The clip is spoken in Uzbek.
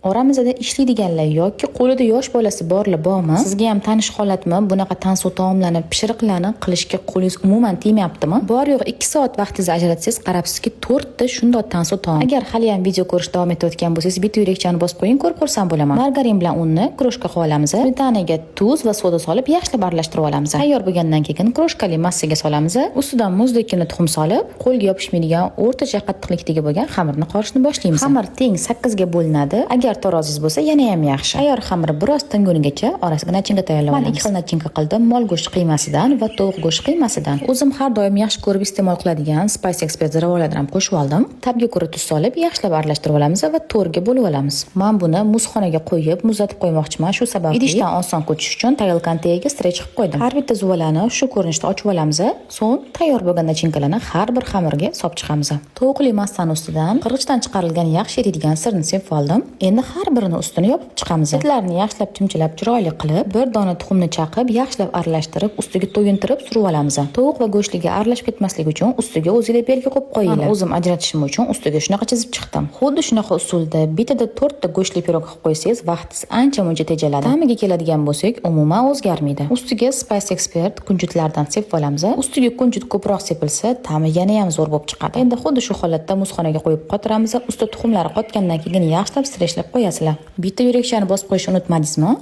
Oramizda ishlaydiganlar yoki qo'lida yosh bolasi borlar bormi? Sizga ham tanish holatmi? Bunaqa tansiq taomlarni, pishiriqlarni qilishga qo'lingiz umuman tegmayaptimi? Bor yo'q 2 soat vaqtingizni ajratsangiz, qarabsizki 4 ta shunday tansiq taom. Agar hali ham video ko'rishni davom etayotgan bo'lsangiz, bitta yurakchani bosib qo'ying, ko'rib xursand bo'laman. Margarin bilan unni kroshka qilib olamiz. Smetanaga tuz va soda solib yaxshilab aralashtirib olamiz. Tayyor bo'lgandan keyin kroshkali massaga solamiz. Ustidan muzdekini tuxum solib, qo'lga yopishmaydigan o'rtacha qattiqlikdagi bo'lgan xamirni qorishni boshlaymiz. Xamir teng 8 ga bo'linadi. Agar tarozingiz bo'lsa, yana ham yaxshi. Tayyor xamir biroz tingunigacha orasiga nachinka tayyorlab olamiz. Men 2 xil nachinka qildim. Mol go'shti qiymasidan va tovuq go'shti qiymasidan. O'zim har doim yaxshi ko'rib iste'mol qiladigan Spice Expert ziravorlardan ham qo'shib oldim. Tabga ko'ra tuz solib, yaxshilab aralashtirib olamiz va to'rga bo'lib olamiz. Men buni muzxonaga qo'yib, muzlatib qo'ymoqchiman. Shu sababli idishdan oson ko'chish uchun tayyor konteyneriga strech qilib qo'ydim. Har bitta zuvalani shu ko'rinishda ochib olamiz. So'ng tayyor bo'lgan nachinkalarni har bir xamirga solib chiqamiz. Tovuqli massani ustidan qirg'ichdan chiqarilgan yaxshi eriydigan sirni sepib oldim. Endi har birini ustini yopib chiqamiz. Etlarni yaxshilab chimchilab, chiroyli qilib, bir dona tuxumni chaqib, yaxshilab aralashtirib, ustiga to'yintirib surib olamiz. Tovuq va go'shtliga aralashib ketmasligi uchun ustiga o'zingizlar belgi qo'yib qo'yinglar. O'zim ajratishim uchun ustiga shunaqa chizib chiqdim. Xuddi shunaqa usulda bitada 4 ta go'shtli pirog qilib qo'ysangiz, vaqtingiz ancha-muncha tejaladi. Ta'miga keladigan bo'lsak, umuman o'zgarmaydi. Ustiga Spice Expert kunjutlardan sepib olamiz. Ustiga kunjut ko'proq sepilsa, ta'mi yana ham zo'r bo'lib chiqadi. Endi xuddi shu holatda muzxonaga qo'yib qotiramiz. Usti tuxumlari qotgandan keyin yaxshilab strechlab qo'yasizlar. Bitta yurakchani bosib qo'yishni unutmadingizmi?